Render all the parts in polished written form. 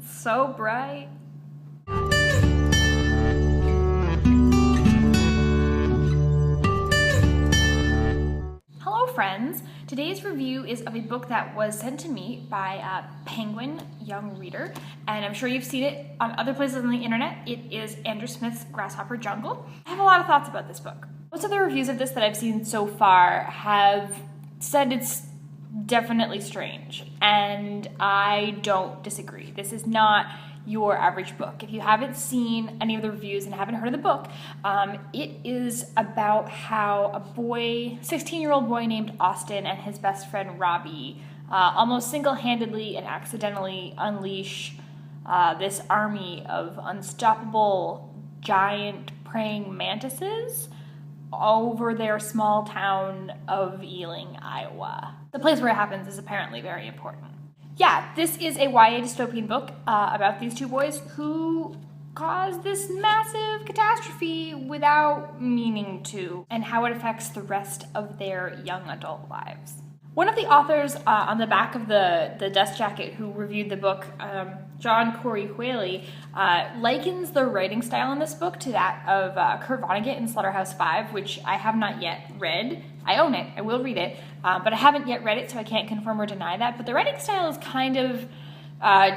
It's so bright. Hello friends! Today's review is of a book that was sent to me by a Penguin young reader, and I'm sure you've seen it on other places on the internet. It is Andrew Smith's Grasshopper Jungle. I have a lot of thoughts about this book. Most of the reviews of this that I've seen so far have said it's definitely strange, and I don't disagree. This is not your average book. If you haven't seen any of the reviews and haven't heard of the book, it is about how a 16-year-old boy named Austin and his best friend Robbie almost single-handedly and accidentally unleash this army of unstoppable giant praying mantises over their small town of Ealing, Iowa. The place where it happens is apparently very important. Yeah, this is a YA dystopian book about these two boys who cause this massive catastrophe without meaning to, and how it affects the rest of their young adult lives. One of the authors on the back of the dust jacket who reviewed the book, John Corey Whaley, likens the writing style in this book to that of Kurt Vonnegut in Slaughterhouse-Five, which I have not yet read. I own it, I will read it, but I haven't yet read it, so I can't confirm or deny that. But the writing style is kind of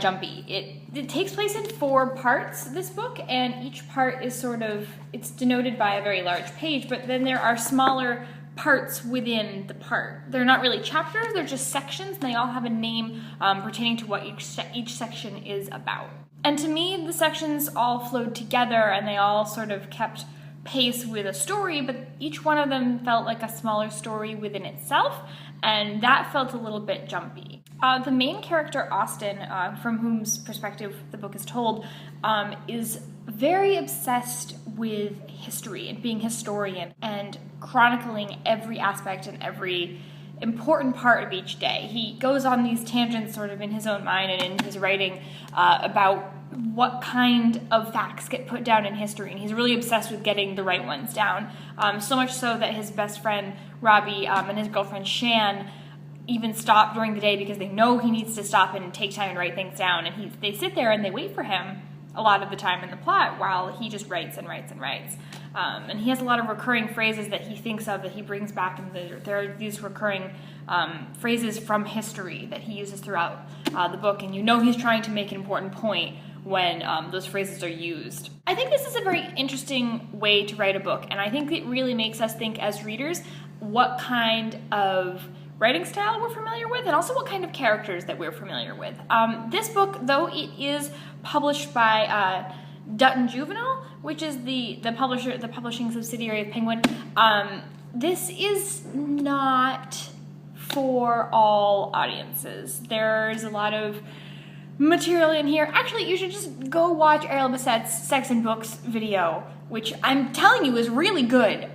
jumpy. It takes place in 4 parts, this book, and each part is it's denoted by a very large page, but then there are smaller parts within the part. They're not really chapters, they're just sections, and they all have a name pertaining to what each section is about. And to me, the sections all flowed together, and they all sort of kept pace with a story, but each one of them felt like a smaller story within itself, and that felt a little bit jumpy. The main character, Austin, from whose perspective the book is told, is very obsessed with history and being historian and chronicling every aspect and every important part of each day. He goes on these tangents sort of in his own mind and in his writing about what kind of facts get put down in history, and he's really obsessed with getting the right ones down, so much so that his best friend Robbie and his girlfriend Shan even stop during the day because they know he needs to stop and take time and write things down, and they sit there and they wait for him a lot of the time in the plot while he just writes and writes and writes. And he has a lot of recurring phrases that he thinks of that he brings back, and there are these recurring phrases from history that he uses throughout the book, and you know he's trying to make an important point when those phrases are used. I think this is a very interesting way to write a book, and I think it really makes us think as readers what kind of writing style we're familiar with, and also what kind of characters that we're familiar with. This book, though it is published by Dutton Juvenile, which is the publishing subsidiary of Penguin, this is not for all audiences. There's a lot of material in here. Actually, you should just go watch Ariel Bassett's Sex and Books video, which I'm telling you is really good.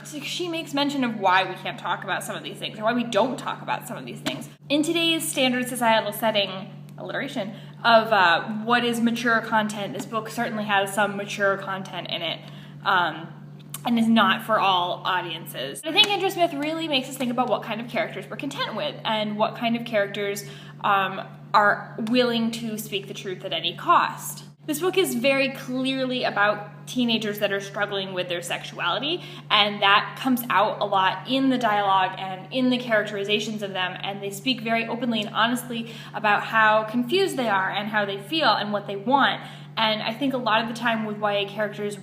She makes mention of why we can't talk about some of these things, or why we don't talk about some of these things. In today's standard societal setting, alliteration, of what is mature content, this book certainly has some mature content in it, and is not for all audiences. I think Andrew Smith really makes us think about what kind of characters we're content with, and what kind of characters are willing to speak the truth at any cost. This book is very clearly about teenagers that are struggling with their sexuality, and that comes out a lot in the dialogue and in the characterizations of them, and they speak very openly and honestly about how confused they are and how they feel and what they want. And I think a lot of the time with YA characters,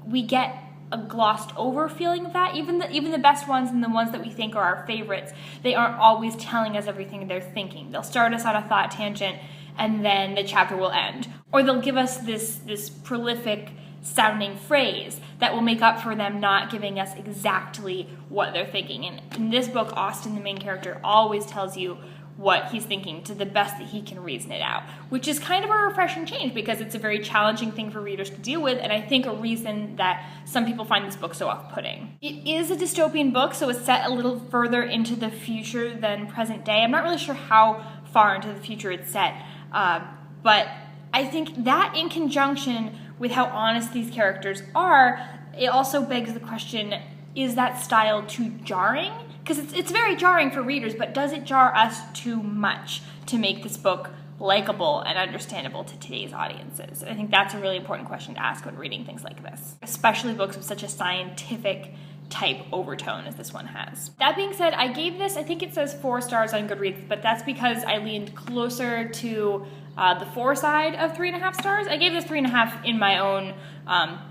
we get a glossed over feeling of that. Even the best ones and the ones that we think are our favorites, they aren't always telling us everything they're thinking. They'll start us on a thought tangent, and then the chapter will end. Or they'll give us this prolific sounding phrase that will make up for them not giving us exactly what they're thinking. And in this book, Austin, the main character, always tells you what he's thinking to the best that he can reason it out, which is kind of a refreshing change because it's a very challenging thing for readers to deal with, and I think a reason that some people find this book so off-putting. It is a dystopian book, so it's set a little further into the future than present day. I'm not really sure how far into the future it's set, but I think that in conjunction with how honest these characters are, it also begs the question, is that style too jarring? Because it's very jarring for readers, but does it jar us too much to make this book likable and understandable to today's audiences? I think that's a really important question to ask when reading things like this, especially books with such a scientific type overtone as this one has. That being said, I gave this, I think it says 4 stars on Goodreads, but that's because I leaned closer to the 4 side of 3.5 stars. I gave this 3.5 in my own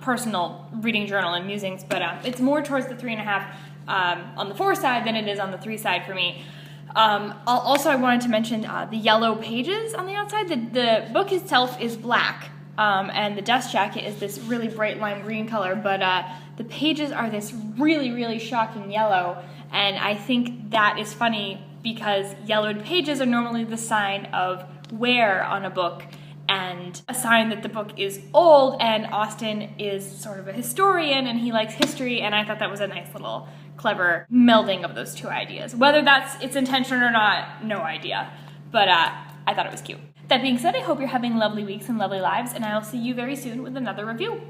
personal reading journal and musings, but it's more towards the 3.5 on the 4 side than it is on the 3 side for me. Also, I wanted to mention the yellow pages on the outside. The book itself is black, and the dust jacket is this really bright lime green color, but the pages are this really, really shocking yellow, and I think that is funny because yellowed pages are normally the sign of wear on a book and a sign that the book is old, and Austen is sort of a historian and he likes history, and I thought that was a nice little clever melding of those two ideas. Whether that's its intention or not, no idea, but I thought it was cute. That being said, I hope you're having lovely weeks and lovely lives, and I will see you very soon with another review.